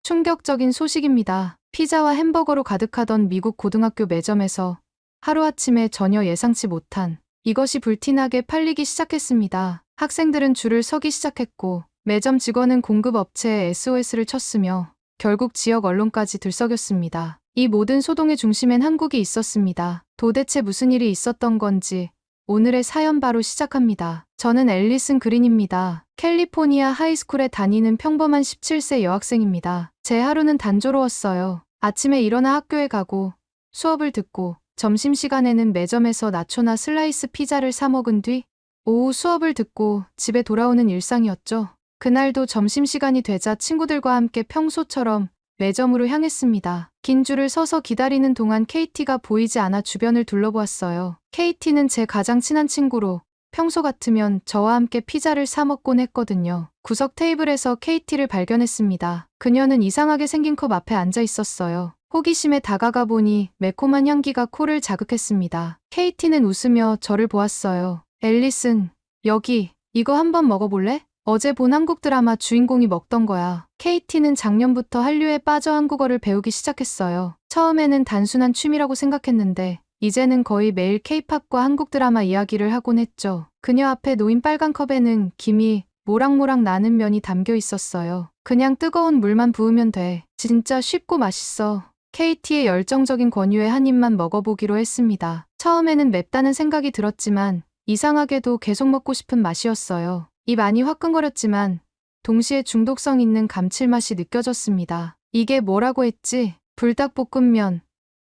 충격적인 소식입니다. 피자와 햄버거로 가득하던 미국 고등학교 매점에서 하루아침에 전혀 예상치 못한 이것이 불티나게 팔리기 시작했습니다. 학생들은 줄을 서기 시작했고 매점 직원은 공급업체에 SOS를 쳤으며 결국 지역 언론까지 들썩였습니다. 이 모든 소동의 중심엔 한국이 있었습니다. 도대체 무슨 일이 있었던 건지 오늘의 사연 바로 시작합니다. 저는 앨리슨 그린입니다. 캘리포니아 하이스쿨에 다니는 평범한 17세 여학생입니다. 제 하루는 단조로웠어요. 아침에 일어나 학교에 가고 수업을 듣고 점심시간에는 매점에서 나초나 슬라이스 피자를 사 먹은 뒤 오후 수업을 듣고 집에 돌아오는 일상이었죠. 그날도 점심시간이 되자 친구들과 함께 평소처럼 매점으로 향했습니다. 긴 줄을 서서 기다리는 동안 KT가 보이지 않아 주변을 둘러보았어요. KT는 제 가장 친한 친구로 평소 같으면 저와 함께 피자를 사 먹곤 했거든요. 구석 테이블에서 KT를 발견했습니다. 그녀는 이상하게 생긴 컵 앞에 앉아 있었어요. 호기심에 다가가 보니 매콤한 향기가 코를 자극했습니다. KT는 웃으며 저를 보았어요. 앨리슨, 여기, 이거 한번 먹어볼래? 어제 본 한국 드라마 주인공이 먹던 거야. KT는 작년부터 한류에 빠져 한국어를 배우기 시작했어요. 처음에는 단순한 취미라고 생각했는데 이제는 거의 매일 K-팝과 한국 드라마 이야기를 하곤 했죠. 그녀 앞에 놓인 빨간 컵에는 김이 모락모락 나는 면이 담겨 있었어요. 그냥 뜨거운 물만 부으면 돼. 진짜 쉽고 맛있어. KT의 열정적인 권유에 한 입만 먹어보기로 했습니다. 처음에는 맵다는 생각이 들었지만 이상하게도 계속 먹고 싶은 맛이었어요. 입 안이 화끈거렸지만 동시에 중독성 있는 감칠맛이 느껴졌습니다. 이게 뭐라고 했지? 불닭볶음면.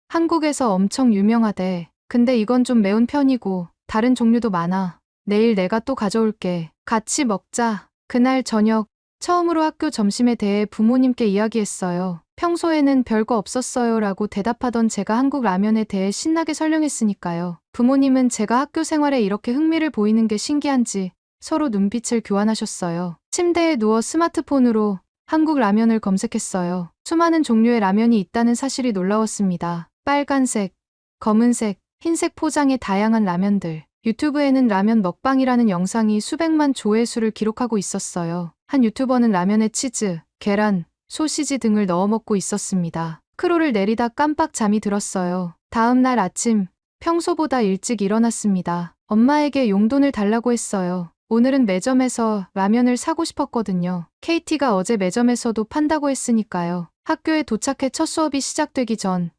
한국에서 엄청 유명하대. 근데 이건 좀 매운 편이고 다른 종류도 많아. 내일 내가 또 가져올게. 같이 먹자. 그날 저녁 처음으로 학교 점심에 대해 부모님께 이야기했어요. 평소에는 별거 없었어요 라고 대답하던 제가 한국 라면에 대해 신나게 설명했으니까요. 부모님은 제가 학교 생활에 이렇게 흥미를 보이는 게 신기한지 서로 눈빛을 교환하셨어요. 침대에 누워 스마트폰으로 한국 라면을 검색했어요. 수많은 종류의 라면이 있다는 사실이 놀라웠습니다. 빨간색, 검은색, 흰색 포장의 다양한 라면들. 유튜브에는 라면 먹방이라는 영상이 수백만 조회수를 기록하고 있었어요. 한 유튜버는 라면에 치즈, 계란, 소시지 등을 넣어 먹고 있었습니다. 크로를 내리다 깜빡 잠이 들었어요. 다음 날 아침, 평소보다 일찍 일어났습니다. 엄마에게 용돈을 달라고 했어요. 오늘은 매점에서 라면을 사고 싶었거든요. KT가 어제 매점에서도 판다고 했으니까요. 학교에 도착해 첫 수업이 시작되기 전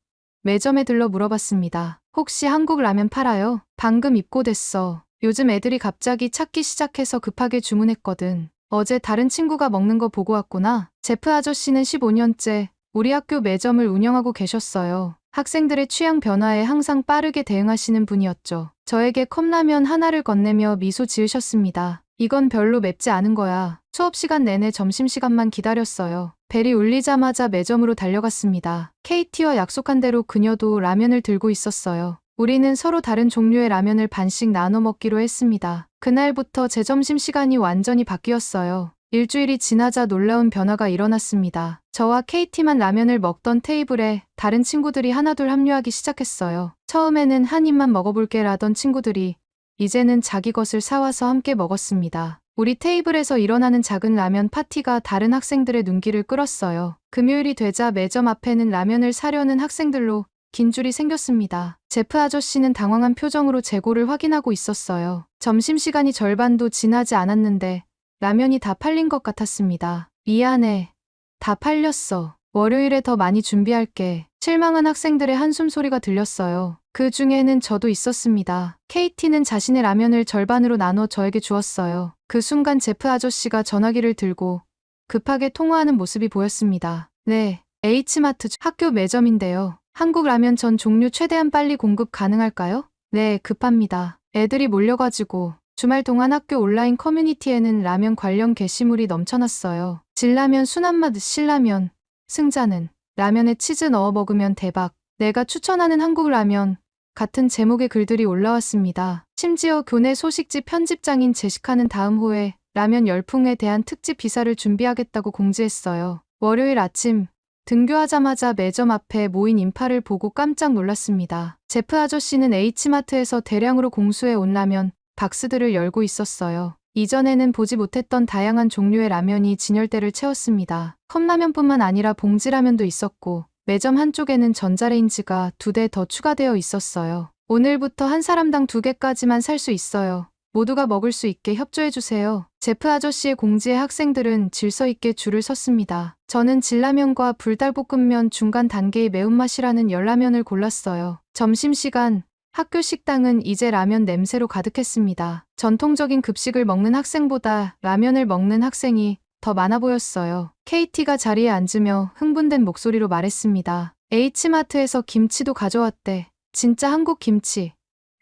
매점에 들러 물어봤습니다. 혹시 한국 라면 팔아요? 방금 입고됐어. 요즘 애들이 갑자기 찾기 시작해서 급하게 주문했거든. 어제 다른 친구가 먹는 거 보고 왔구나. 제프 아저씨는 15년째 우리 학교 매점을 운영하고 계셨어요. 학생들의 취향 변화에 항상 빠르게 대응하시는 분이었죠. 저에게 컵라면 하나를 건네며 미소 지으셨습니다. 이건 별로 맵지 않은 거야. 수업 시간 내내 점심시간만 기다렸어요. 벨이 울리자마자 매점으로 달려갔습니다. KT와 약속한 대로 그녀도 라면을 들고 있었어요. 우리는 서로 다른 종류의 라면을 반씩 나눠 먹기로 했습니다. 그날부터 제 점심시간이 완전히 바뀌었어요. 일주일이 지나자 놀라운 변화가 일어났습니다. 저와 KT만 라면을 먹던 테이블에 다른 친구들이 하나둘 합류하기 시작했어요. 처음에는 한 입만 먹어볼게 라던 친구들이 이제는 자기 것을 사와서 함께 먹었습니다. 우리 테이블에서 일어나는 작은 라면 파티가 다른 학생들의 눈길을 끌었어요. 금요일이 되자 매점 앞에는 라면을 사려는 학생들로 긴 줄이 생겼습니다. 제프 아저씨는 당황한 표정으로 재고를 확인하고 있었어요. 점심시간이 절반도 지나지 않았는데 라면이 다 팔린 것 같았습니다. 미안해. 다 팔렸어. 월요일에 더 많이 준비할게. 실망한 학생들의 한숨 소리가 들렸어요. 그 중에는 저도 있었습니다. KT는 자신의 라면을 절반으로 나눠 저에게 주었어요. 그 순간 제프 아저씨가 전화기를 들고 급하게 통화하는 모습이 보였습니다. 네, H마트 학교 매점인데요. 한국 라면 전 종류 최대한 빨리 공급 가능할까요? 네, 급합니다. 애들이 몰려가지고 주말 동안 학교 온라인 커뮤니티에는 라면 관련 게시물이 넘쳐났어요. 진라면, 순한맛, 신라면, 승자는 라면에 치즈 넣어 먹으면 대박. 내가 추천하는 한국 라면 같은 제목의 글들이 올라왔습니다. 심지어 교내 소식지 편집장인 제시카는 다음 호에 라면 열풍에 대한 특집 기사를 준비하겠다고 공지했어요. 월요일 아침 등교하자마자 매점 앞에 모인 인파를 보고 깜짝 놀랐습니다. 제프 아저씨는 H마트에서 대량으로 공수해 온 라면 박스들을 열고 있었어요. 이전에는 보지 못했던 다양한 종류의 라면이 진열대를 채웠습니다. 컵라면뿐만 아니라 봉지라면도 있었고 매점 한쪽에는 전자레인지가 2대 더 추가되어 있었어요. 오늘부터 한 사람당 2개까지만 살 수 있어요. 모두가 먹을 수 있게 협조해주세요. 제프 아저씨의 공지에 학생들은 질서 있게 줄을 섰습니다. 저는 진라면과 불닭볶음면 중간 단계의 매운맛이라는 열라면을 골랐어요. 점심시간, 학교 식당은 이제 라면 냄새로 가득했습니다. 전통적인 급식을 먹는 학생보다 라면을 먹는 학생이 더 많아 보였어요. KT가 자리에 앉으며 흥분된 목소리로 말했습니다. H마트에서 김치도 가져왔대. 진짜 한국 김치.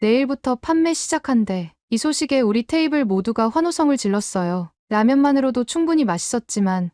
내일부터 판매 시작한대. 이 소식에 우리 테이블 모두가 환호성을 질렀어요. 라면만으로도 충분히 맛있었지만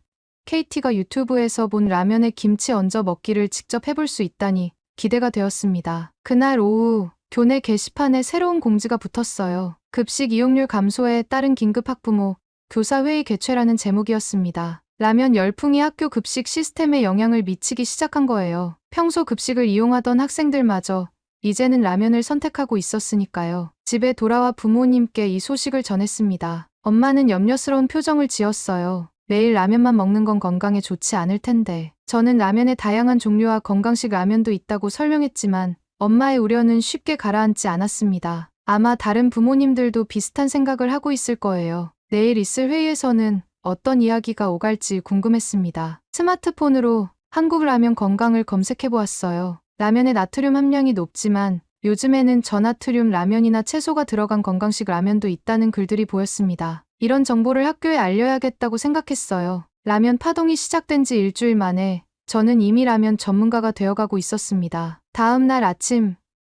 KT가 유튜브에서 본 라면에 김치 얹어 먹기를 직접 해볼 수 있다니 기대가 되었습니다. 그날 오후 교내 게시판에 새로운 공지가 붙었어요. 급식 이용률 감소에 따른 긴급 학부모 교사회의 개최라는 제목이었습니다. 라면 열풍이 학교 급식 시스템에 영향을 미치기 시작한 거예요. 평소 급식을 이용하던 학생들마저 이제는 라면을 선택하고 있었으니까요. 집에 돌아와 부모님께 이 소식을 전했습니다. 엄마는 염려스러운 표정을 지었어요. 매일 라면만 먹는 건 건강에 좋지 않을 텐데. 저는 라면의 다양한 종류와 건강식 라면도 있다고 설명했지만 엄마의 우려는 쉽게 가라앉지 않았습니다. 아마 다른 부모님들도 비슷한 생각을 하고 있을 거예요. 내일 있을 회의에서는 어떤 이야기가 오갈지 궁금했습니다. 스마트폰으로 한국 라면 건강을 검색해 보았어요. 라면의 나트륨 함량이 높지만 요즘에는 저나트륨 라면이나 채소가 들어간 건강식 라면도 있다는 글들이 보였습니다. 이런 정보를 학교에 알려야겠다고 생각했어요. 라면 파동이 시작된 지 일주일 만에 저는 이미 라면 전문가가 되어가고 있었습니다. 다음 날 아침,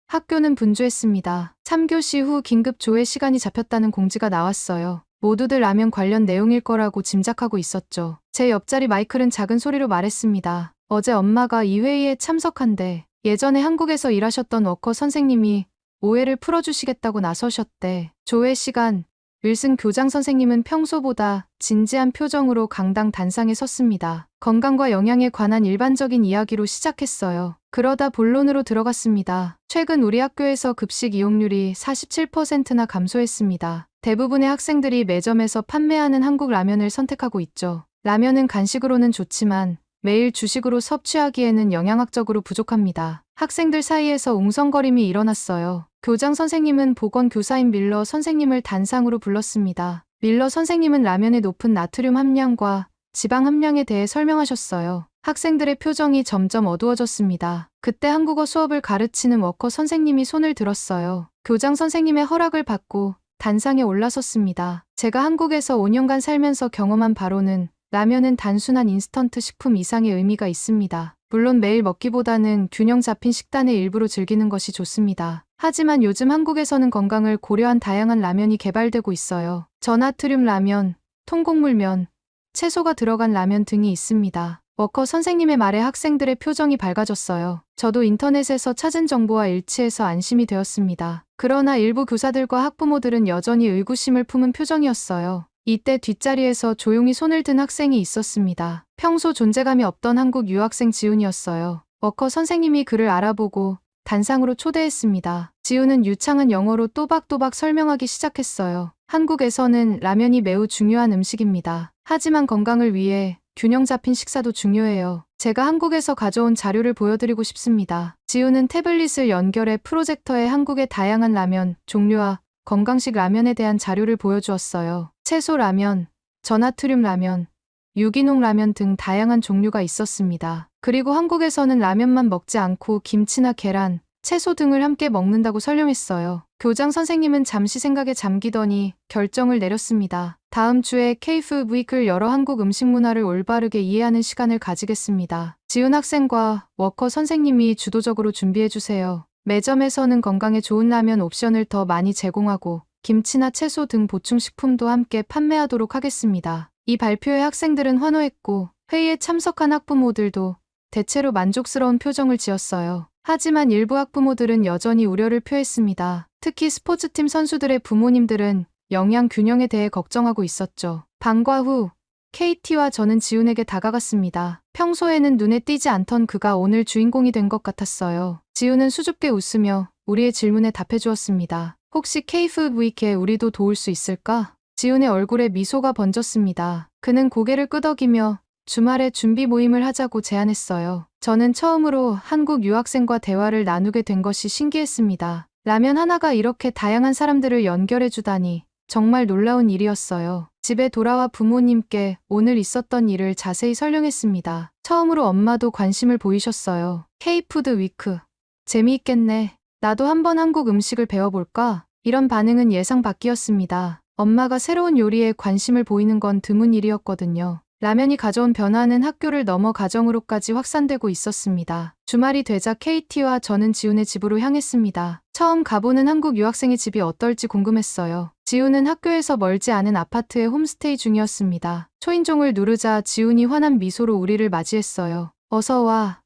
학교는 분주했습니다. 3교시 후 긴급 조회 시간이 잡혔다는 공지가 나왔어요. 모두들 라면 관련 내용일 거라고 짐작하고 있었죠. 제 옆자리 마이클은 작은 소리로 말했습니다. 어제 엄마가 이 회의에 참석한대. 예전에 한국에서 일하셨던 워커 선생님이 오해를 풀어주시겠다고 나서셨대. 조회 시간, 윌슨 교장 선생님은 평소보다 진지한 표정으로 강당 단상에 섰습니다. 건강과 영양에 관한 일반적인 이야기로 시작했어요. 그러다 본론으로 들어갔습니다. 최근 우리 학교에서 급식 이용률이 47%나 감소했습니다. 대부분의 학생들이 매점에서 판매하는 한국 라면을 선택하고 있죠. 라면은 간식으로는 좋지만 매일 주식으로 섭취하기에는 영양학적으로 부족합니다. 학생들 사이에서 웅성거림이 일어났어요. 교장 선생님은 보건교사인 밀러 선생님을 단상으로 불렀습니다. 밀러 선생님은 라면의 높은 나트륨 함량과 지방 함량에 대해 설명하셨어요. 학생들의 표정이 점점 어두워졌습니다. 그때 한국어 수업을 가르치는 워커 선생님이 손을 들었어요. 교장 선생님의 허락을 받고 단상에 올라섰습니다. 제가 한국에서 5년간 살면서 경험한 바로는 라면은 단순한 인스턴트 식품 이상의 의미가 있습니다. 물론 매일 먹기보다는 균형 잡힌 식단의 일부로 즐기는 것이 좋습니다. 하지만 요즘 한국에서는 건강을 고려한 다양한 라면이 개발되고 있어요. 저나트륨 라면, 통곡물면, 채소가 들어간 라면 등이 있습니다. 워커 선생님의 말에 학생들의 표정이 밝아졌어요. 저도 인터넷에서 찾은 정보와 일치해서 안심이 되었습니다. 그러나 일부 교사들과 학부모들은 여전히 의구심을 품은 표정이었어요. 이때 뒷자리에서 조용히 손을 든 학생이 있었습니다. 평소 존재감이 없던 한국 유학생 지훈이었어요. 워커 선생님이 그를 알아보고 단상으로 초대했습니다. 지훈은 유창한 영어로 또박또박 설명하기 시작했어요. 한국에서는 라면이 매우 중요한 음식입니다. 하지만 건강을 위해 균형 잡힌 식사도 중요해요. 제가 한국에서 가져온 자료를 보여드리고 싶습니다. 지훈은 태블릿을 연결해 프로젝터에 한국의 다양한 라면 종류와 건강식 라면에 대한 자료를 보여주었어요. 채소 라면, 저나트륨 라면, 유기농 라면 등 다양한 종류가 있었습니다. 그리고 한국에서는 라면만 먹지 않고 김치나 계란, 채소 등을 함께 먹는다고 설명했어요. 교장 선생님은 잠시 생각에 잠기더니 결정을 내렸습니다. 다음 주에 K-푸드 위크를 열어 한국 음식 문화를 올바르게 이해하는 시간을 가지겠습니다. 지훈 학생과 워커 선생님이 주도적으로 준비해주세요. 매점에서는 건강에 좋은 라면 옵션을 더 많이 제공하고 김치나 채소 등 보충식품도 함께 판매하도록 하겠습니다. 이 발표에 학생들은 환호했고 회의에 참석한 학부모들도 대체로 만족스러운 표정을 지었어요. 하지만 일부 학부모들은 여전히 우려를 표했습니다. 특히 스포츠팀 선수들의 부모님들은 영양 균형에 대해 걱정하고 있었죠. 방과 후 KT와 저는 지훈에게 다가갔습니다. 평소에는 눈에 띄지 않던 그가 오늘 주인공이 된 것 같았어요. 지훈은 수줍게 웃으며 우리의 질문에 답해 주었습니다. 혹시 K-푸드 위크에 우리도 도울 수 있을까? 지훈의 얼굴에 미소가 번졌습니다. 그는 고개를 끄덕이며 주말에 준비 모임을 하자고 제안했어요. 저는 처음으로 한국 유학생과 대화를 나누게 된 것이 신기했습니다. 라면 하나가 이렇게 다양한 사람들을 연결해 주다니 정말 놀라운 일이었어요. 집에 돌아와 부모님께 오늘 있었던 일을 자세히 설명했습니다. 처음으로 엄마도 관심을 보이셨어요. K푸드 위크. 재미있겠네. 나도 한번 한국 음식을 배워볼까? 이런 반응은 예상 밖이었습니다. 엄마가 새로운 요리에 관심을 보이는 건 드문 일이었거든요. 라면이 가져온 변화는 학교를 넘어 가정으로까지 확산되고 있었습니다. 주말이 되자 KT와 저는 지훈의 집으로 향했습니다. 처음 가보는 한국 유학생의 집이 어떨지 궁금했어요. 지훈은 학교에서 멀지 않은 아파트에 홈스테이 중이었습니다. 초인종을 누르자 지훈이 환한 미소로 우리를 맞이했어요. 어서 와.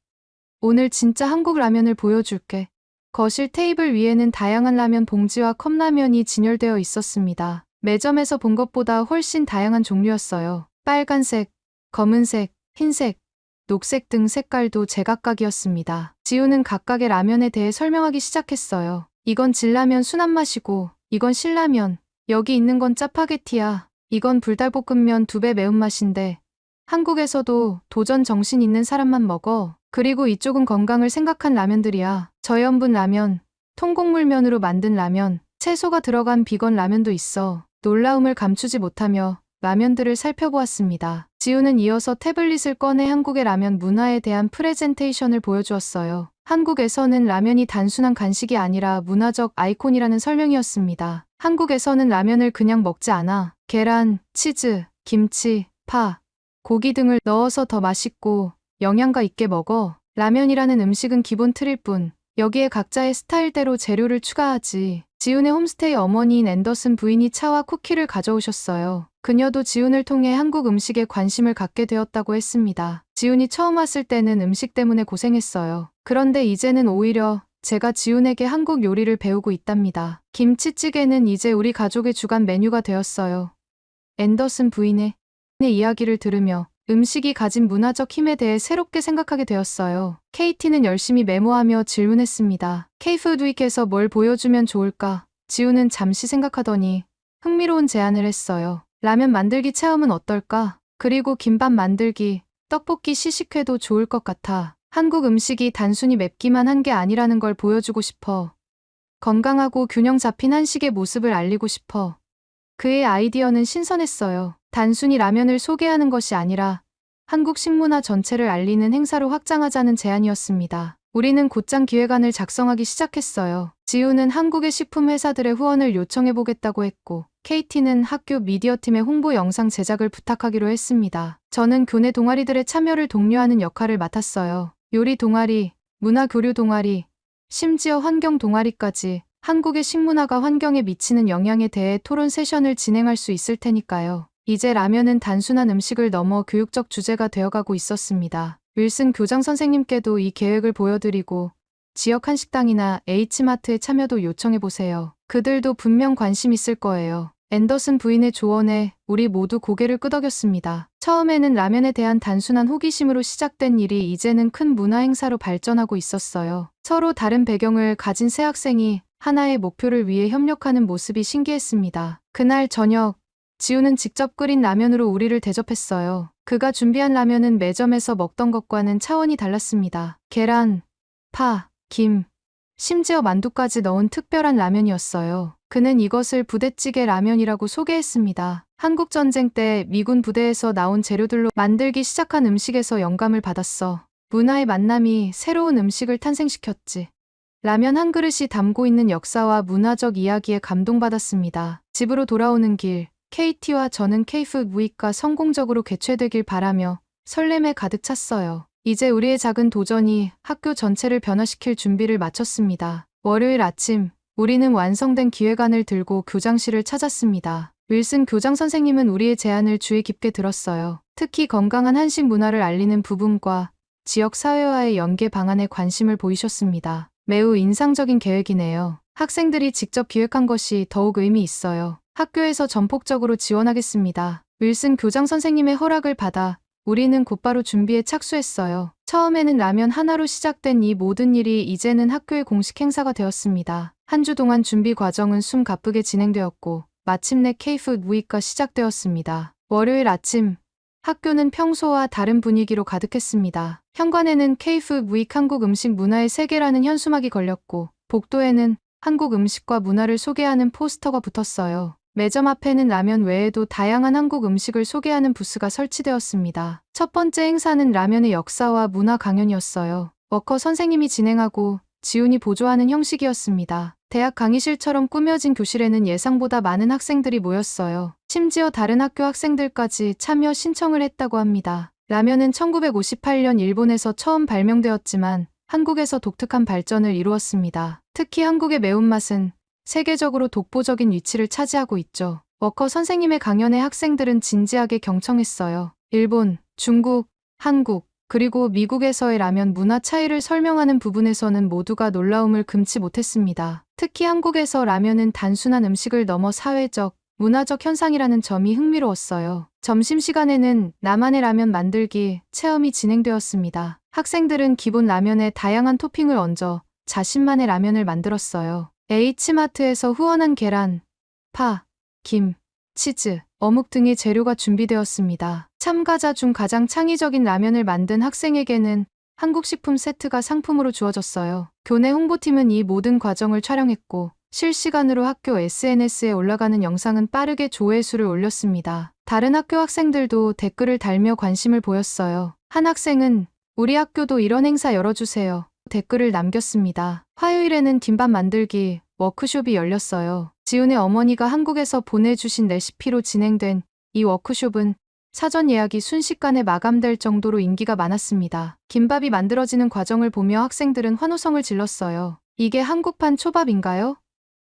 오늘 진짜 한국 라면을 보여줄게. 거실 테이블 위에는 다양한 라면 봉지와 컵라면이 진열되어 있었습니다. 매점에서 본 것보다 훨씬 다양한 종류였어요. 빨간색, 검은색, 흰색, 녹색 등 색깔도 제각각이었습니다. 지훈은 각각의 라면에 대해 설명하기 시작했어요. 이건 진라면 순한 맛이고, 이건 신라면, 여기 있는 건 짜파게티야. 이건 불닭볶음면 2배 매운맛인데, 한국에서도 도전 정신 있는 사람만 먹어. 그리고 이쪽은 건강을 생각한 라면들이야. 저염분 라면, 통곡물면으로 만든 라면, 채소가 들어간 비건 라면도 있어. 놀라움을 감추지 못하며 라면들을 살펴보았습니다. 지훈은 이어서 태블릿을 꺼내 한국의 라면 문화에 대한 프레젠테이션을 보여주었어요. 한국에서는 라면이 단순한 간식이 아니라 문화적 아이콘이라는 설명이었습니다. 한국에서는 라면을 그냥 먹지 않아. 계란, 치즈, 김치, 파, 고기 등을 넣어서 더 맛있고 영양가 있게 먹어. 라면이라는 음식은 기본 틀일 뿐, 여기에 각자의 스타일대로 재료를 추가하지. 지훈의 홈스테이 어머니인 앤더슨 부인이 차와 쿠키를 가져오셨어요. 그녀도 지훈을 통해 한국 음식에 관심을 갖게 되었다고 했습니다. 지훈이 처음 왔을 때는 음식 때문에 고생했어요. 그런데 이제는 오히려 제가 지훈에게 한국 요리를 배우고 있답니다. 김치찌개는 이제 우리 가족의 주간 메뉴가 되었어요. 앤더슨 부인의 이야기를 들으며 음식이 가진 문화적 힘에 대해 새롭게 생각하게 되었어요. KT는 열심히 메모하며 질문했습니다. K푸드위크에서 뭘 보여주면 좋을까? 지훈은 잠시 생각하더니 흥미로운 제안을 했어요. 라면 만들기 체험은 어떨까? 그리고 김밥 만들기, 떡볶이 시식회도 좋을 것 같아. 한국 음식이 단순히 맵기만 한 게 아니라는 걸 보여주고 싶어. 건강하고 균형 잡힌 한식의 모습을 알리고 싶어. 그의 아이디어는 신선했어요. 단순히 라면을 소개하는 것이 아니라 한국 식문화 전체를 알리는 행사로 확장하자는 제안이었습니다. 우리는 곧장 기획안을 작성하기 시작했어요. 지훈은 한국의 식품 회사들의 후원을 요청해보겠다고 했고, KT는 학교 미디어팀의 홍보 영상 제작을 부탁하기로 했습니다. 저는 교내 동아리들의 참여를 독려하는 역할을 맡았어요. 요리 동아리, 문화 교류 동아리, 심지어 환경 동아리까지 한국의 식문화가 환경에 미치는 영향에 대해 토론 세션을 진행할 수 있을 테니까요. 이제 라면은 단순한 음식을 넘어 교육적 주제가 되어가고 있었습니다. 윌슨 교장 선생님께도 이 계획을 보여드리고 지역 한식당이나 H마트의 참여도 요청해보세요. 그들도 분명 관심 있을 거예요. 앤더슨 부인의 조언에 우리 모두 고개를 끄덕였습니다. 처음에는 라면에 대한 단순한 호기심으로 시작된 일이 이제는 큰 문화 행사로 발전하고 있었어요. 서로 다른 배경을 가진 세 학생이 하나의 목표를 위해 협력하는 모습이 신기했습니다. 그날 저녁, 지훈은 직접 끓인 라면으로 우리를 대접했어요. 그가 준비한 라면은 매점에서 먹던 것과는 차원이 달랐습니다. 계란, 파, 김, 심지어 만두까지 넣은 특별한 라면이었어요. 그는 이것을 부대찌개 라면이라고 소개했습니다. 한국전쟁 때 미군 부대에서 나온 재료들로 만들기 시작한 음식에서 영감을 받았어. 문화의 만남이 새로운 음식을 탄생시켰지. 라면 한 그릇이 담고 있는 역사와 문화적 이야기에 감동받았습니다. 집으로 돌아오는 길, KT와 저는 K푸드위크가 성공적으로 개최되길 바라며 설렘에 가득 찼어요. 이제 우리의 작은 도전이 학교 전체를 변화시킬 준비를 마쳤습니다. 월요일 아침, 우리는 완성된 기획안을 들고 교장실을 찾았습니다. 윌슨 교장 선생님은 우리의 제안을 주의 깊게 들었어요. 특히 건강한 한식 문화를 알리는 부분과 지역 사회와의 연계 방안에 관심을 보이셨습니다. 매우 인상적인 계획이네요. 학생들이 직접 기획한 것이 더욱 의미 있어요. 학교에서 전폭적으로 지원하겠습니다. 윌슨 교장 선생님의 허락을 받아 우리는 곧바로 준비에 착수했어요. 처음에는 라면 하나로 시작된 이 모든 일이 이제는 학교의 공식 행사가 되었습니다. 한 주 동안 준비 과정은 숨 가쁘게 진행되었고, 마침내 K푸드 위크가 시작되었습니다. 월요일 아침, 학교는 평소와 다른 분위기로 가득했습니다. 현관에는 K푸드 위크 한국 음식 문화의 세계라는 현수막이 걸렸고, 복도에는 한국 음식과 문화를 소개하는 포스터가 붙었어요. 매점 앞에는 라면 외에도 다양한 한국 음식을 소개하는 부스가 설치되었습니다. 첫 번째 행사는 라면의 역사와 문화 강연이었어요. 워커 선생님이 진행하고 지훈이 보조하는 형식이었습니다. 대학 강의실처럼 꾸며진 교실에는 예상보다 많은 학생들이 모였어요. 심지어 다른 학교 학생들까지 참여 신청을 했다고 합니다. 라면은 1958년 일본에서 처음 발명되었지만 한국에서 독특한 발전을 이루었습니다. 특히 한국의 매운맛은 세계적으로 독보적인 위치를 차지하고 있죠. 워커 선생님의 강연에 학생들은 진지하게 경청했어요. 일본, 중국, 한국, 그리고 미국에서의 라면 문화 차이를 설명하는 부분에서는 모두가 놀라움을 금치 못했습니다. 특히 한국에서 라면은 단순한 음식을 넘어 사회적, 문화적 현상이라는 점이 흥미로웠어요. 점심시간에는 나만의 라면 만들기 체험이 진행되었습니다. 학생들은 기본 라면에 다양한 토핑을 얹어 자신만의 라면을 만들었어요. H마트에서 후원한 계란, 파, 김, 치즈, 어묵 등의 재료가 준비되었습니다. 참가자 중 가장 창의적인 라면을 만든 학생에게는 한국식품 세트가 상품으로 주어졌어요. 교내 홍보팀은 이 모든 과정을 촬영했고 실시간으로 학교 SNS에 올라가는 영상은 빠르게 조회수를 올렸습니다. 다른 학교 학생들도 댓글을 달며 관심을 보였어요. 한 학생은 "우리 학교도 이런 행사 열어주세요." 댓글을 남겼습니다. 화요일에는 김밥 만들기 워크숍이 열렸어요. 지훈의 어머니가 한국에서 보내주신 레시피로 진행된 이 워크숍은 사전 예약이 순식간에 마감될 정도로 인기가 많았습니다. 김밥이 만들어지는 과정을 보며 학생들은 환호성을 질렀어요. "이게 한국판 초밥인가요?"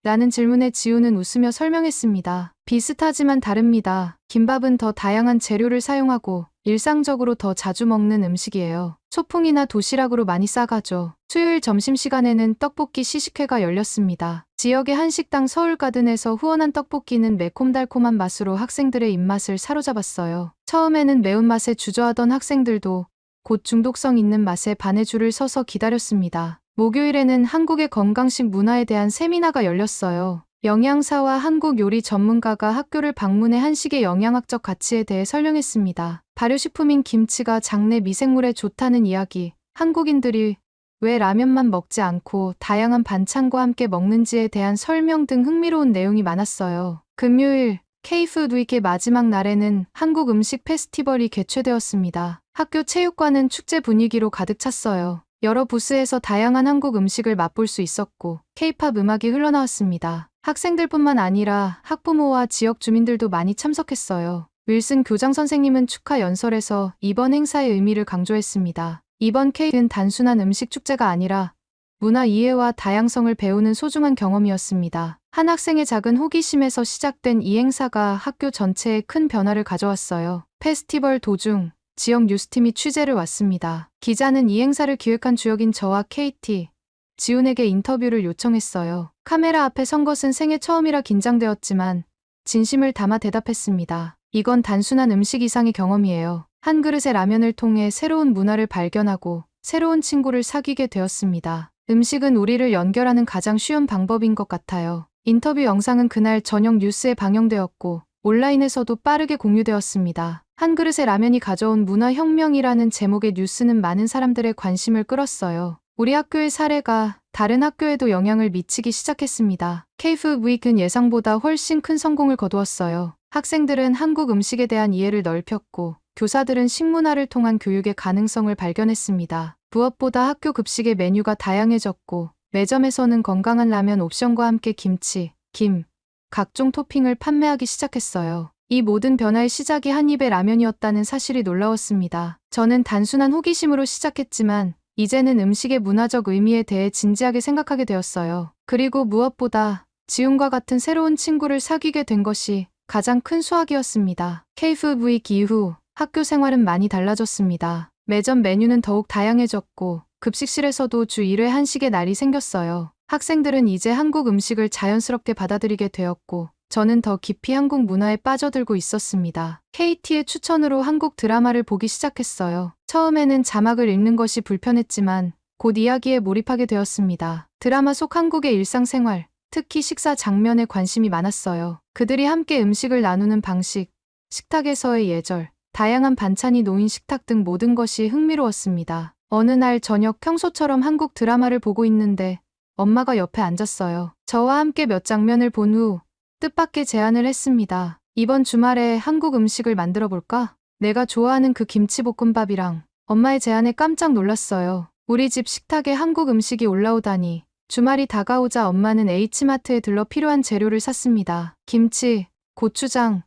라는 질문에 지훈은 웃으며 설명했습니다. "비슷하지만 다릅니다. 김밥은 더 다양한 재료를 사용하고 일상적으로 더 자주 먹는 음식이에요. 소풍이나 도시락으로 많이 싸가죠." 수요일 점심시간에는 떡볶이 시식회가 열렸습니다. 지역의 한식당 서울가든에서 후원한 떡볶이는 매콤달콤한 맛으로 학생들의 입맛을 사로잡았어요. 처음에는 매운맛에 주저하던 학생들도 곧 중독성 있는 맛에 반해 줄을 서서 기다렸습니다. 목요일에는 한국의 건강식 문화에 대한 세미나가 열렸어요. 영양사와 한국 요리 전문가가 학교를 방문해 한식의 영양학적 가치에 대해 설명했습니다. 발효식품인 김치가 장내 미생물에 좋다는 이야기, 한국인들이 왜 라면만 먹지 않고 다양한 반찬과 함께 먹는지에 대한 설명 등 흥미로운 내용이 많았어요. 금요일, K푸드 위크의 마지막 날에는 한국 음식 페스티벌이 개최되었습니다. 학교 체육관은 축제 분위기로 가득 찼어요. 여러 부스에서 다양한 한국 음식을 맛볼 수 있었고 K-팝 음악이 흘러나왔습니다. 학생들뿐만 아니라 학부모와 지역 주민들도 많이 참석했어요. 윌슨 교장 선생님은 축하 연설에서 이번 행사의 의미를 강조했습니다. 이번 K는 단순한 음식 축제가 아니라 문화 이해와 다양성을 배우는 소중한 경험이었습니다. 한 학생의 작은 호기심에서 시작된 이 행사가 학교 전체에 큰 변화를 가져왔어요. 페스티벌 도중 지역 뉴스팀이 취재를 왔습니다. 기자는 이 행사를 기획한 주역인 저와 KT, 지훈에게 인터뷰를 요청했어요. 카메라 앞에 선 것은 생애 처음이라 긴장되었지만 진심을 담아 대답했습니다. "이건 단순한 음식 이상의 경험이에요. 한 그릇의 라면을 통해 새로운 문화를 발견하고 새로운 친구를 사귀게 되었습니다. 음식은 우리를 연결하는 가장 쉬운 방법인 것 같아요." 인터뷰 영상은 그날 저녁 뉴스에 방영되었고 온라인에서도 빠르게 공유되었습니다. 한 그릇의 라면이 가져온 문화혁명이라는 제목의 뉴스는 많은 사람들의 관심을 끌었어요. 우리 학교의 사례가 다른 학교에도 영향을 미치기 시작했습니다. K푸드 위크는 예상보다 훨씬 큰 성공을 거두었어요. 학생들은 한국 음식에 대한 이해를 넓혔고 교사들은 식문화를 통한 교육의 가능성을 발견했습니다. 무엇보다 학교 급식의 메뉴가 다양해졌고 매점에서는 건강한 라면 옵션과 함께 김치, 김, 각종 토핑을 판매하기 시작했어요. 이 모든 변화의 시작이 한 입의 라면이었다는 사실이 놀라웠습니다. 저는 단순한 호기심으로 시작했지만 이제는 음식의 문화적 의미에 대해 진지하게 생각하게 되었어요. 그리고 무엇보다 지훈과 같은 새로운 친구를 사귀게 된 것이 가장 큰 수확이었습니다. K푸드 위크 이후 학교 생활은 많이 달라졌습니다. 매점 메뉴는 더욱 다양해졌고 급식실에서도 주 1회 한식의 날이 생겼어요. 학생들은 이제 한국 음식을 자연스럽게 받아들이게 되었고 저는 더 깊이 한국 문화에 빠져들고 있었습니다. KT의 추천으로 한국 드라마를 보기 시작했어요. 처음에는 자막을 읽는 것이 불편했지만 곧 이야기에 몰입하게 되었습니다. 드라마 속 한국의 일상생활, 특히 식사 장면에 관심이 많았어요. 그들이 함께 음식을 나누는 방식, 식탁에서의 예절, 다양한 반찬이 놓인 식탁 등 모든 것이 흥미로웠습니다. 어느 날 저녁 평소처럼 한국 드라마를 보고 있는데 엄마가 옆에 앉았어요. 저와 함께 몇 장면을 본 후 뜻밖의 제안을 했습니다. 이번 주말에 한국 음식을 만들어 볼까? 내가 좋아하는 그 김치볶음밥이랑. 엄마의 제안에 깜짝 놀랐어요. 우리 집 식탁에 한국 음식이 올라오다니. 주말이 다가오자 엄마는 H마트에 들러 필요한 재료를 샀습니다. 김치, 고추장,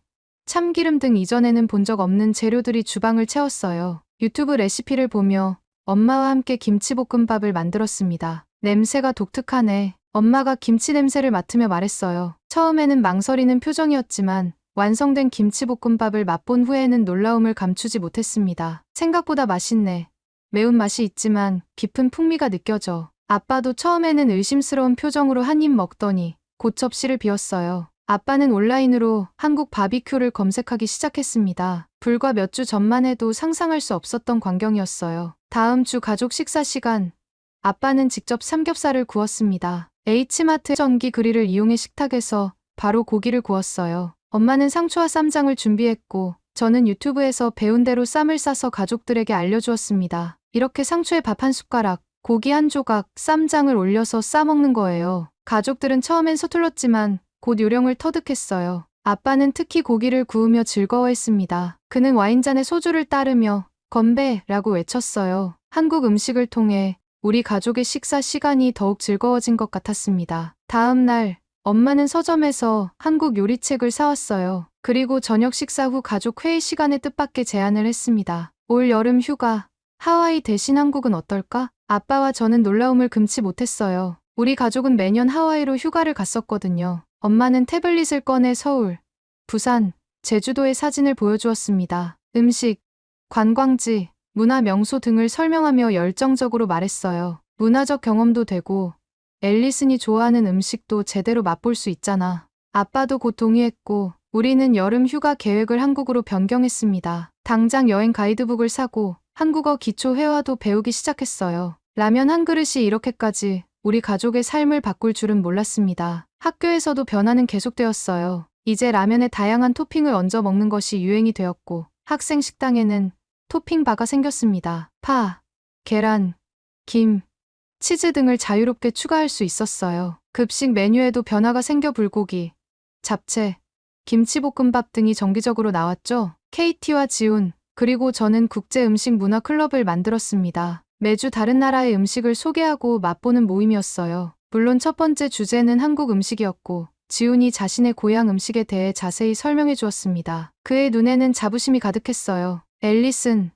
참기름 등 이전에는 본 적 없는 재료들이 주방을 채웠어요. 유튜브 레시피를 보며 엄마와 함께 김치볶음밥을 만들었습니다. 냄새가 독특하네. 엄마가 김치 냄새를 맡으며 말했어요. 처음에는 망설이는 표정이었지만 완성된 김치볶음밥을 맛본 후에는 놀라움을 감추지 못했습니다. 생각보다 맛있네. 매운맛이 있지만 깊은 풍미가 느껴져. 아빠도 처음에는 의심스러운 표정으로 한 입 먹더니 곧 접시를 비웠어요. 아빠는 온라인으로 한국 바비큐를 검색하기 시작했습니다. 불과 몇 주 전만 해도 상상할 수 없었던 광경이었어요. 다음 주 가족 식사 시간. 아빠는 직접 삼겹살을 구웠습니다. H마트 전기 그릴을 이용해 식탁에서 바로 고기를 구웠어요. 엄마는 상추와 쌈장을 준비했고 저는 유튜브에서 배운 대로 쌈을 싸서 가족들에게 알려주었습니다. 이렇게 상추에 밥 한 숟가락, 고기 한 조각, 쌈장을 올려서 싸먹는 거예요. 가족들은 처음엔 서툴렀지만 곧 요령을 터득했어요. 아빠는 특히 고기를 구우며 즐거워했습니다. 그는 와인잔에 소주를 따르며 건배라고 외쳤어요. 한국 음식을 통해 우리 가족의 식사 시간이 더욱 즐거워진 것 같았습니다. 다음 날 엄마는 서점에서 한국 요리책을 사왔어요. 그리고 저녁 식사 후 가족 회의 시간에 뜻밖의 제안을 했습니다. 올 여름 휴가, 하와이 대신 한국은 어떨까? 아빠와 저는 놀라움을 금치 못했어요. 우리 가족은 매년 하와이로 휴가를 갔었거든요. 엄마는 태블릿을 꺼내 서울, 부산, 제주도의 사진을 보여주었습니다. 음식, 관광지, 문화 명소 등을 설명하며 열정적으로 말했어요. 문화적 경험도 되고 앨리슨이 좋아하는 음식도 제대로 맛볼 수 있잖아. 아빠도 곧 동의했고 우리는 여름 휴가 계획을 한국으로 변경했습니다. 당장 여행 가이드북을 사고 한국어 기초 회화도 배우기 시작했어요. 라면 한 그릇이 이렇게까지 우리 가족의 삶을 바꿀 줄은 몰랐습니다. 학교에서도 변화는 계속되었어요. 이제 라면에 다양한 토핑을 얹어 먹는 것이 유행이 되었고 학생 식당에는 토핑바가 생겼습니다. 파, 계란, 김, 치즈 등을 자유롭게 추가할 수 있었어요. 급식 메뉴에도 변화가 생겨 불고기, 잡채, 김치볶음밥 등이 정기적으로 나왔죠. KT와 지훈, 그리고 저는 국제 음식 문화 클럽을 만들었습니다. 매주 다른 나라의 음식을 소개하고 맛보는 모임이었어요. 물론 첫 번째 주제는 한국 음식이었고 지훈이 자신의 고향 음식에 대해 자세히 설명해 주었습니다. 그의 눈에는 자부심이 가득했어요. 앨리슨,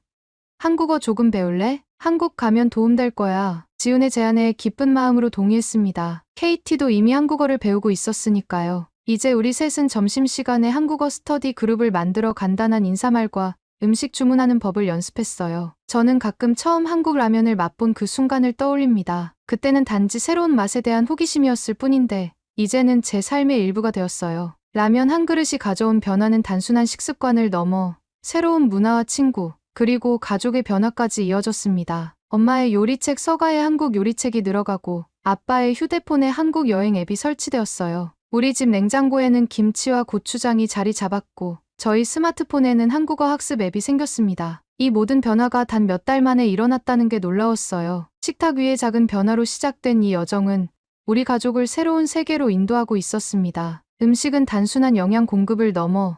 한국어 조금 배울래? 한국 가면 도움될 거야. 지훈의 제안에 기쁜 마음으로 동의했습니다. KT도 이미 한국어를 배우고 있었으니까요. 이제 우리 셋은 점심시간에 한국어 스터디 그룹을 만들어 간단한 인사말과 음식 주문하는 법을 연습했어요. 저는 가끔 처음 한국 라면을 맛본 그 순간을 떠올립니다. 그때는 단지 새로운 맛에 대한 호기심이었을 뿐인데 이제는 제 삶의 일부가 되었어요. 라면 한 그릇이 가져온 변화는 단순한 식습관을 넘어 새로운 문화와 친구, 그리고 가족의 변화까지 이어졌습니다. 엄마의 요리책 서가에 한국 요리책이 늘어가고 아빠의 휴대폰에 한국 여행 앱이 설치되었어요. 우리 집 냉장고에는 김치와 고추장이 자리 잡았고 저희 스마트폰에는 한국어 학습 앱이 생겼습니다. 이 모든 변화가 단 몇 달 만에 일어났다는 게 놀라웠어요. 식탁 위의 작은 변화로 시작된 이 여정은 우리 가족을 새로운 세계로 인도하고 있었습니다. 음식은 단순한 영양 공급을 넘어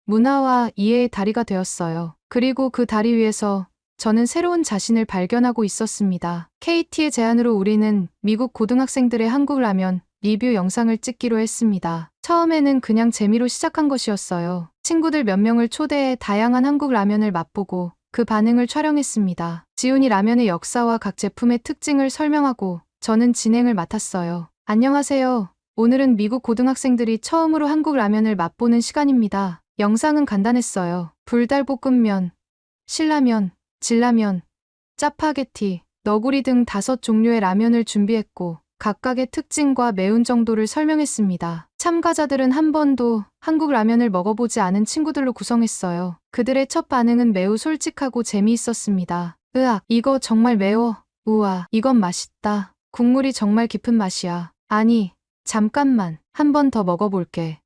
문화와 이해의 다리가 되었어요. 그리고 그 다리 위에서 저는 새로운 자신을 발견하고 있었습니다. KT의 제안으로 우리는 미국 고등학생들의 한국 라면 리뷰 영상을 찍기로 했습니다. 처음에는 그냥 재미로 시작한 것이었어요. 친구들 몇 명을 초대해 다양한 한국 라면을 맛보고 그 반응을 촬영했습니다. 지훈이 라면의 역사와 각 제품의 특징을 설명하고 저는 진행을 맡았어요. 안녕하세요. 오늘은 미국 고등학생들이 처음으로 한국 라면을 맛보는 시간입니다. 영상은 간단했어요. 불달볶음면, 신라면, 진라면, 짜파게티, 너구리 등 5종류의 라면을 준비했고 각각의 특징과 매운 정도를 설명했습니다. 참가자들은 한 번도 한국 라면을 먹어보지 않은 친구들로 구성했어요. 그들의 첫 반응은 매우 솔직하고 재미있었습니다. 으악, 이거 정말 매워. 우와, 이건 맛있다. 국물이 정말 깊은 맛이야. 아니, 잠깐만, 한 번 더 먹어볼게.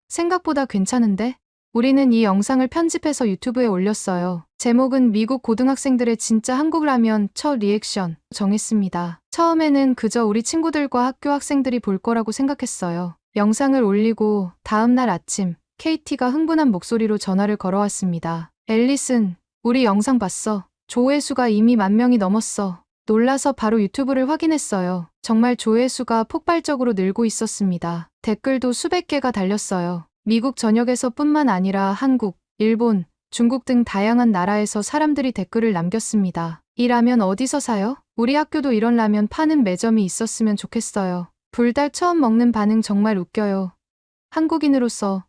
생각보다 괜찮은데? 우리는 이 영상을 편집해서 유튜브에 올렸어요. 제목은 미국 고등학생들의 진짜 한국 라면 첫 리액션 정했습니다. 처음에는 그저 우리 친구들과 학교 학생들이 볼 거라고 생각했어요. 영상을 올리고 다음 날 아침 KT가 흥분한 목소리로 전화를 걸어왔습니다. 앨리슨, 우리 영상 봤어. 조회수가 이미 10,000명이 넘었어. 놀라서 바로 유튜브를 확인했어요. 정말 조회수가 폭발적으로 늘고 있었습니다. 댓글도 수백 개가 달렸어요. 미국 전역에서뿐만 아니라 한국, 일본, 중국 등 다양한 나라에서 사람들이 댓글을 남겼습니다. 이 라면 어디서 사요? 우리 학교도 이런 라면 파는 매점이 있었으면 좋겠어요. 불달 처음 먹는 반응 정말 웃겨요. 한국인으로서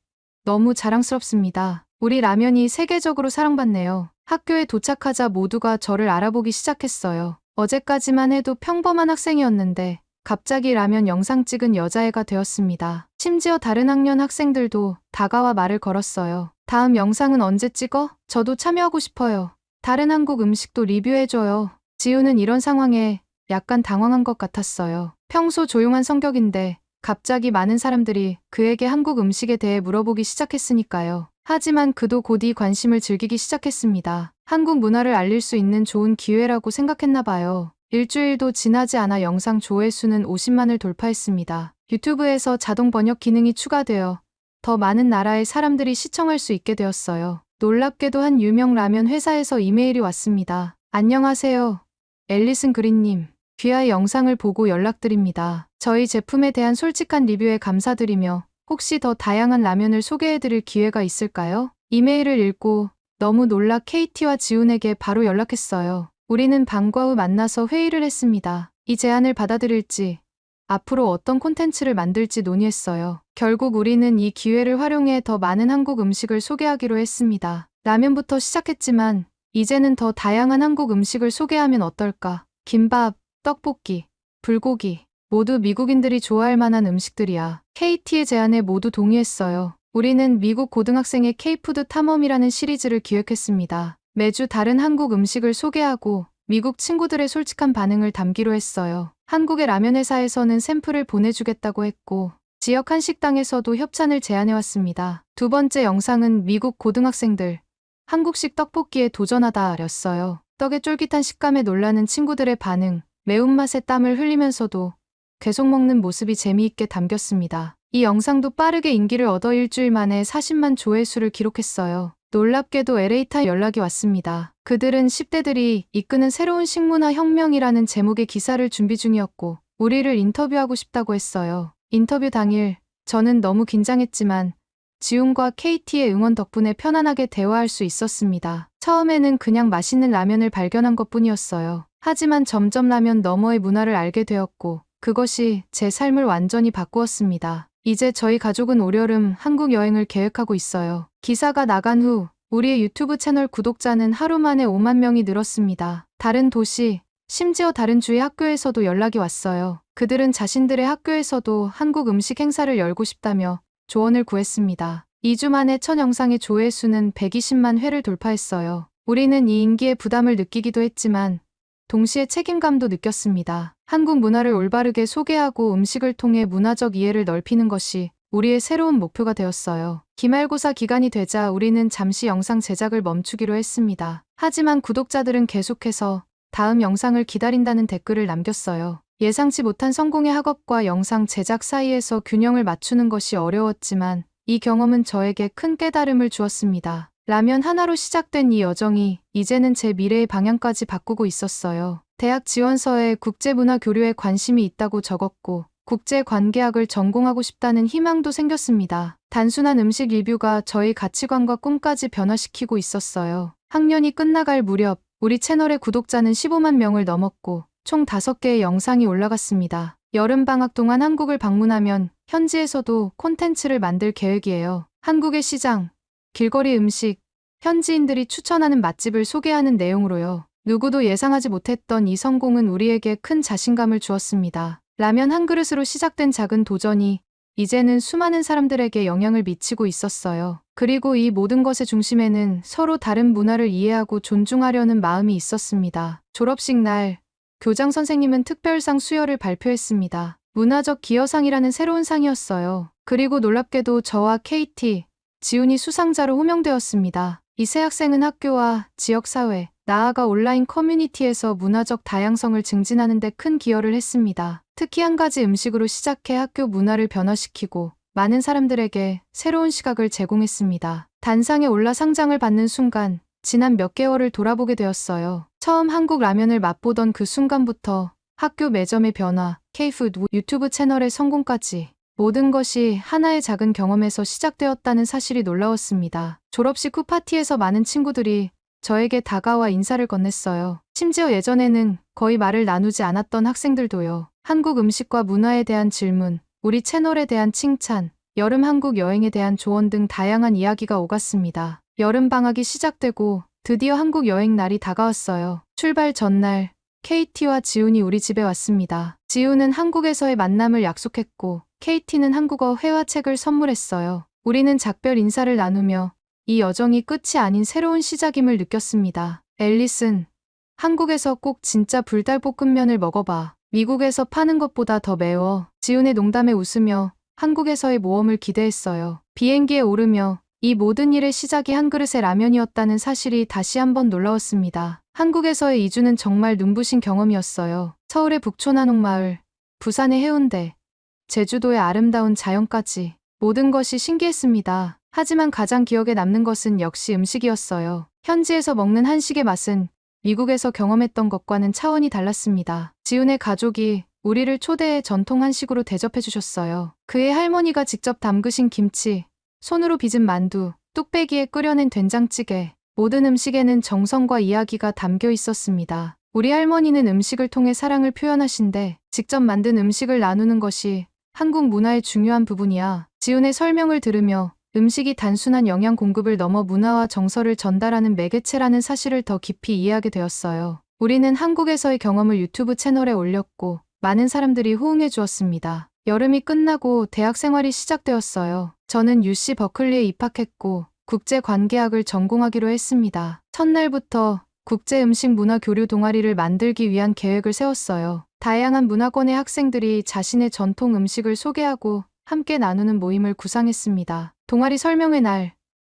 너무 자랑스럽습니다. 우리 라면이 세계적으로 사랑받네요. 학교에 도착하자 모두가 저를 알아보기 시작했어요. 어제까지만 해도 평범한 학생이었는데 갑자기 라면 영상 찍은 여자애가 되었습니다. 심지어 다른 학년 학생들도 다가와 말을 걸었어요. 다음 영상은 언제 찍어? 저도 참여하고 싶어요. 다른 한국 음식도 리뷰해줘요. 지우는 이런 상황에 약간 당황한 것 같았어요. 평소 조용한 성격인데 갑자기 많은 사람들이 그에게 한국 음식에 대해 물어보기 시작했으니까요. 하지만 그도 곧이 관심을 즐기기 시작했습니다. 한국 문화를 알릴 수 있는 좋은 기회라고 생각했나 봐요. 일주일도 지나지 않아 영상 조회수는 50만을 돌파했습니다. 유튜브에서 자동 번역 기능이 추가되어 더 많은 나라의 사람들이 시청할 수 있게 되었어요. 놀랍게도 한 유명 라면 회사에서 이메일이 왔습니다. 안녕하세요. 앨리슨 그린님. 귀하의 영상을 보고 연락드립니다. 저희 제품에 대한 솔직한 리뷰에 감사드리며 혹시 더 다양한 라면을 소개해드릴 기회가 있을까요? 이메일을 읽고 너무 놀라 KT와 지훈에게 바로 연락했어요. 우리는 방과 후 만나서 회의를 했습니다. 이 제안을 받아들일지, 앞으로 어떤 콘텐츠를 만들지 논의했어요. 결국 우리는 이 기회를 활용해 더 많은 한국 음식을 소개하기로 했습니다. 라면부터 시작했지만 이제는 더 다양한 한국 음식을 소개하면 어떨까? 김밥, 떡볶이, 불고기, 모두 미국인들이 좋아할 만한 음식들이야. KT의 제안에 모두 동의했어요. 우리는 미국 고등학생의 K푸드 탐험이라는 시리즈를 기획했습니다. 매주 다른 한국 음식을 소개하고 미국 친구들의 솔직한 반응을 담기로 했어요. 한국의 라면 회사에서는 샘플을 보내주겠다고 했고 지역 한식당에서도 협찬을 제안해왔습니다. 두 번째 영상은 미국 고등학생들 한국식 떡볶이에 도전하다였어요. 떡의 쫄깃한 식감에 놀라는 친구들의 반응, 매운맛에 땀을 흘리면서도 계속 먹는 모습이 재미있게 담겼습니다. 이 영상도 빠르게 인기를 얻어 일주일 만에 40만 조회수를 기록했어요. 놀랍게도 LA타임 연락이 왔습니다. 그들은 10대들이 이끄는 새로운 식문화 혁명이라는 제목의 기사를 준비 중이었고 우리를 인터뷰하고 싶다고 했어요. 인터뷰 당일 저는 너무 긴장했지만 지훈과 KT의 응원 덕분에 편안하게 대화할 수 있었습니다. 처음에는 그냥 맛있는 라면을 발견한 것뿐이었어요. 하지만 점점 라면 너머의 문화를 알게 되었고 그것이 제 삶을 완전히 바꾸었습니다. 이제 저희 가족은 올여름 한국 여행을 계획하고 있어요. 기사가 나간 후 우리의 유튜브 채널 구독자는 하루 만에 5만 명이 늘었습니다. 다른 도시, 심지어 다른 주의 학교에서도 연락이 왔어요. 그들은 자신들의 학교에서도 한국 음식 행사를 열고 싶다며 조언을 구했습니다. 2주 만에 첫 영상의 조회수는 120만 회를 돌파했어요. 우리는 이 인기에 부담을 느끼기도 했지만 동시에 책임감도 느꼈습니다. 한국 문화를 올바르게 소개하고 음식을 통해 문화적 이해를 넓히는 것이 우리의 새로운 목표가 되었어요. 기말고사 기간이 되자 우리는 잠시 영상 제작을 멈추기로 했습니다. 하지만 구독자들은 계속해서 다음 영상을 기다린다는 댓글을 남겼어요. 예상치 못한 성공의 학업과 영상 제작 사이에서 균형을 맞추는 것이 어려웠지만 이 경험은 저에게 큰 깨달음을 주었습니다. 라면 하나로 시작된 이 여정이 이제는 제 미래의 방향까지 바꾸고 있었어요. 대학 지원서에 국제문화 교류에 관심이 있다고 적었고 국제관계학을 전공하고 싶다는 희망도 생겼습니다. 단순한 음식 리뷰가 저희 가치관과 꿈까지 변화시키고 있었어요. 학년이 끝나갈 무렵 우리 채널의 구독자는 15만 명을 넘었고 총 5개의 영상이 올라갔습니다. 여름방학 동안 한국을 방문하면 현지에서도 콘텐츠를 만들 계획이에요. 한국의 시장, 길거리 음식, 현지인들이 추천하는 맛집을 소개하는 내용으로요. 누구도 예상하지 못했던 이 성공은 우리에게 큰 자신감을 주었습니다. 라면 한 그릇으로 시작된 작은 도전이 이제는 수많은 사람들에게 영향을 미치고 있었어요. 그리고 이 모든 것의 중심에는 서로 다른 문화를 이해하고 존중하려는 마음이 있었습니다. 졸업식 날, 교장 선생님은 특별상 수여를 발표했습니다. 문화적 기여상이라는 새로운 상이었어요. 그리고 놀랍게도 저와 KT, 지훈이 수상자로 호명되었습니다. 이 세 학생은 학교와 지역사회, 나아가 온라인 커뮤니티에서 문화적 다양성을 증진하는 데 큰 기여를 했습니다. 특히 한 가지 음식으로 시작해 학교 문화를 변화시키고 많은 사람들에게 새로운 시각을 제공했습니다. 단상에 올라 상장을 받는 순간 지난 몇 개월을 돌아보게 되었어요. 처음 한국 라면을 맛보던 그 순간부터 학교 매점의 변화, K푸드 유튜브 채널의 성공까지 모든 것이 하나의 작은 경험에서 시작되었다는 사실이 놀라웠습니다. 졸업식 후 파티에서 많은 친구들이 저에게 다가와 인사를 건넸어요. 심지어 예전에는 거의 말을 나누지 않았던 학생들도요. 한국 음식과 문화에 대한 질문, 우리 채널에 대한 칭찬, 여름 한국 여행에 대한 조언 등 다양한 이야기가 오갔습니다. 여름 방학이 시작되고 드디어 한국 여행 날이 다가왔어요. 출발 전날 KT와 지훈이 우리 집에 왔습니다. 지훈은 한국에서의 만남을 약속했고 KT는 한국어 회화책을 선물했어요. 우리는 작별 인사를 나누며 이 여정이 끝이 아닌 새로운 시작임을 느꼈습니다. 앨리슨, 한국에서 꼭 진짜 불닭볶음면을 먹어봐. 미국에서 파는 것보다 더 매워. 지훈의 농담에 웃으며 한국에서의 모험을 기대했어요. 비행기에 오르며 이 모든 일의 시작이 한 그릇의 라면이었다는 사실이 다시 한번 놀라웠습니다. 한국에서의 이주는 정말 눈부신 경험이었어요. 서울의 북촌 한옥마을, 부산의 해운대, 제주도의 아름다운 자연까지 모든 것이 신기했습니다. 하지만 가장 기억에 남는 것은 역시 음식이었어요. 현지에서 먹는 한식의 맛은 미국에서 경험했던 것과는 차원이 달랐습니다. 지훈의 가족이 우리를 초대해 전통 한식으로 대접해 주셨어요. 그의 할머니가 직접 담그신 김치, 손으로 빚은 만두, 뚝배기에 끓여낸 된장찌개, 모든 음식에는 정성과 이야기가 담겨 있었습니다. 우리 할머니는 음식을 통해 사랑을 표현하신데 직접 만든 음식을 나누는 것이 한국 문화의 중요한 부분이야. 지훈의 설명을 들으며 음식이 단순한 영양 공급을 넘어 문화와 정서를 전달하는 매개체라는 사실을 더 깊이 이해하게 되었어요. 우리는 한국에서의 경험을 유튜브 채널에 올렸고 많은 사람들이 호응해 주었습니다. 여름이 끝나고 대학 생활이 시작되었어요. 저는 UC 버클리에 입학했고 국제관계학을 전공하기로 했습니다. 첫날부터 국제음식문화교류 동아리를 만들기 위한 계획을 세웠어요. 다양한 문화권의 학생들이 자신의 전통 음식을 소개하고 함께 나누는 모임을 구상했습니다. 동아리 설명회 날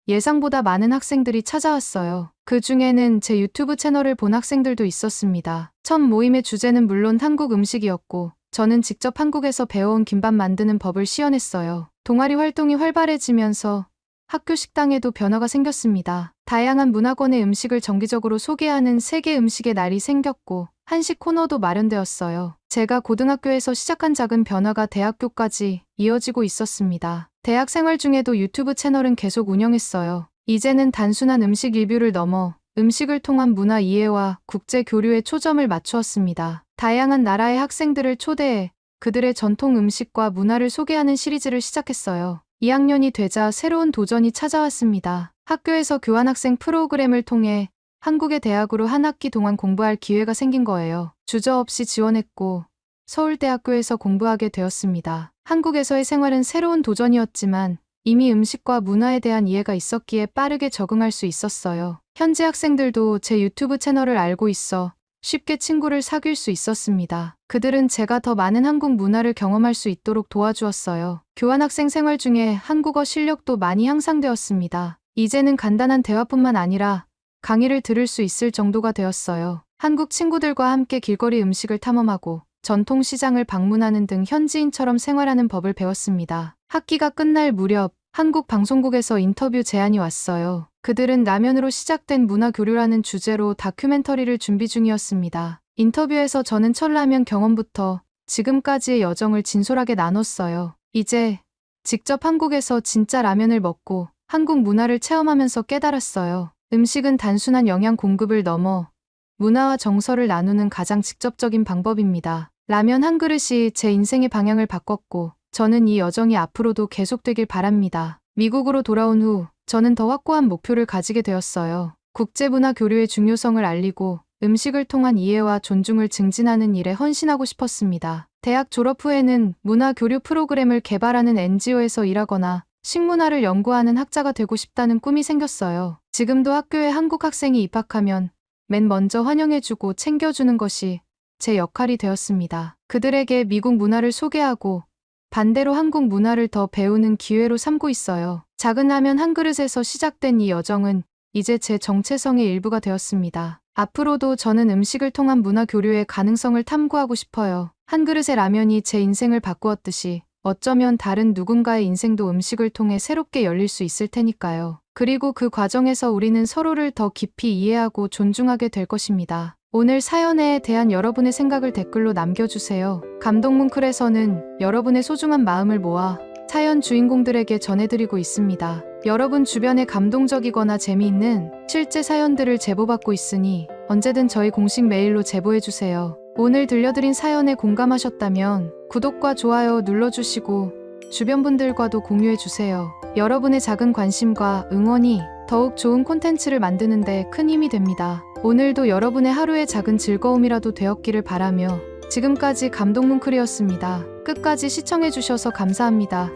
예상보다 많은 학생들이 찾아왔어요. 그 중에는 제 유튜브 채널을 본 학생들도 있었습니다. 첫 모임의 주제는 물론 한국 음식이었고 저는 직접 한국에서 배워온 김밥 만드는 법을 시연했어요. 동아리 활동이 활발해지면서 학교 식당에도 변화가 생겼습니다. 다양한 문화권의 음식을 정기적으로 소개하는 세계 음식의 날이 생겼고 한식 코너도 마련되었어요. 제가 고등학교에서 시작한 작은 변화가 대학교까지 이어지고 있었습니다. 대학 생활 중에도 유튜브 채널은 계속 운영했어요. 이제는 단순한 음식 리뷰를 넘어 음식을 통한 문화 이해와 국제 교류에 초점을 맞추었습니다. 다양한 나라의 학생들을 초대해 그들의 전통 음식과 문화를 소개하는 시리즈를 시작했어요. 2학년이 되자 새로운 도전이 찾아왔습니다. 학교에서 교환학생 프로그램을 통해 한국의 대학으로 한 학기 동안 공부할 기회가 생긴 거예요. 주저없이 지원했고 서울대학교에서 공부하게 되었습니다. 한국에서의 생활은 새로운 도전이었지만 이미 음식과 문화에 대한 이해가 있었기에 빠르게 적응할 수 있었어요. 현지 학생들도 제 유튜브 채널을 알고 있어 쉽게 친구를 사귈 수 있었습니다. 그들은 제가 더 많은 한국 문화를 경험할 수 있도록 도와주었어요. 교환학생 생활 중에 한국어 실력도 많이 향상되었습니다. 이제는 간단한 대화뿐만 아니라 강의를 들을 수 있을 정도가 되었어요. 한국 친구들과 함께 길거리 음식을 탐험하고 전통시장을 방문하는 등 현지인처럼 생활하는 법을 배웠습니다. 학기가 끝날 무렵 한국 방송국에서 인터뷰 제안이 왔어요. 그들은 라면으로 시작된 문화교류라는 주제로 다큐멘터리를 준비 중이었습니다. 인터뷰에서 저는 첫 라면 경험부터 지금까지의 여정을 진솔하게 나눴어요. 이제 직접 한국에서 진짜 라면을 먹고 한국 문화를 체험하면서 깨달았어요. 음식은 단순한 영양 공급을 넘어 문화와 정서를 나누는 가장 직접적인 방법입니다. 라면 한 그릇이 제 인생의 방향을 바꿨고 저는 이 여정이 앞으로도 계속되길 바랍니다. 미국으로 돌아온 후 저는 더 확고한 목표를 가지게 되었어요. 국제문화 교류의 중요성을 알리고 음식을 통한 이해와 존중을 증진하는 일에 헌신하고 싶었습니다. 대학 졸업 후에는 문화 교류 프로그램을 개발하는 NGO에서 일하거나 식문화를 연구하는 학자가 되고 싶다는 꿈이 생겼어요. 지금도 학교에 한국 학생이 입학하면 맨 먼저 환영해주고 챙겨주는 것이 제 역할이 되었습니다. 그들에게 미국 문화를 소개하고 반대로 한국 문화를 더 배우는 기회로 삼고 있어요. 작은 라면 한 그릇에서 시작된 이 여정은 이제 제 정체성의 일부가 되었습니다. 앞으로도 저는 음식을 통한 문화 교류의 가능성을 탐구하고 싶어요. 한 그릇의 라면이 제 인생을 바꾸었듯이 어쩌면 다른 누군가의 인생도 음식을 통해 새롭게 열릴 수 있을 테니까요. 그리고 그 과정에서 우리는 서로를 더 깊이 이해하고 존중하게 될 것입니다. 오늘 사연에 대한 여러분의 생각을 댓글로 남겨주세요. 감동문클에서는 여러분의 소중한 마음을 모아 사연 주인공들에게 전해드리고 있습니다. 여러분 주변에 감동적이거나 재미있는 실제 사연들을 제보받고 있으니 언제든 저희 공식 메일로 제보해주세요. 오늘 들려드린 사연에 공감하셨다면 구독과 좋아요 눌러주시고 주변 분들과도 공유해주세요. 여러분의 작은 관심과 응원이 더욱 좋은 콘텐츠를 만드는데 큰 힘이 됩니다. 오늘도 여러분의 하루의 작은 즐거움이라도 되었기를 바라며 지금까지 감동문클이었습니다. 끝까지 시청해주셔서 감사합니다.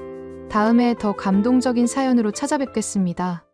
다음에 더 감동적인 사연으로 찾아뵙겠습니다.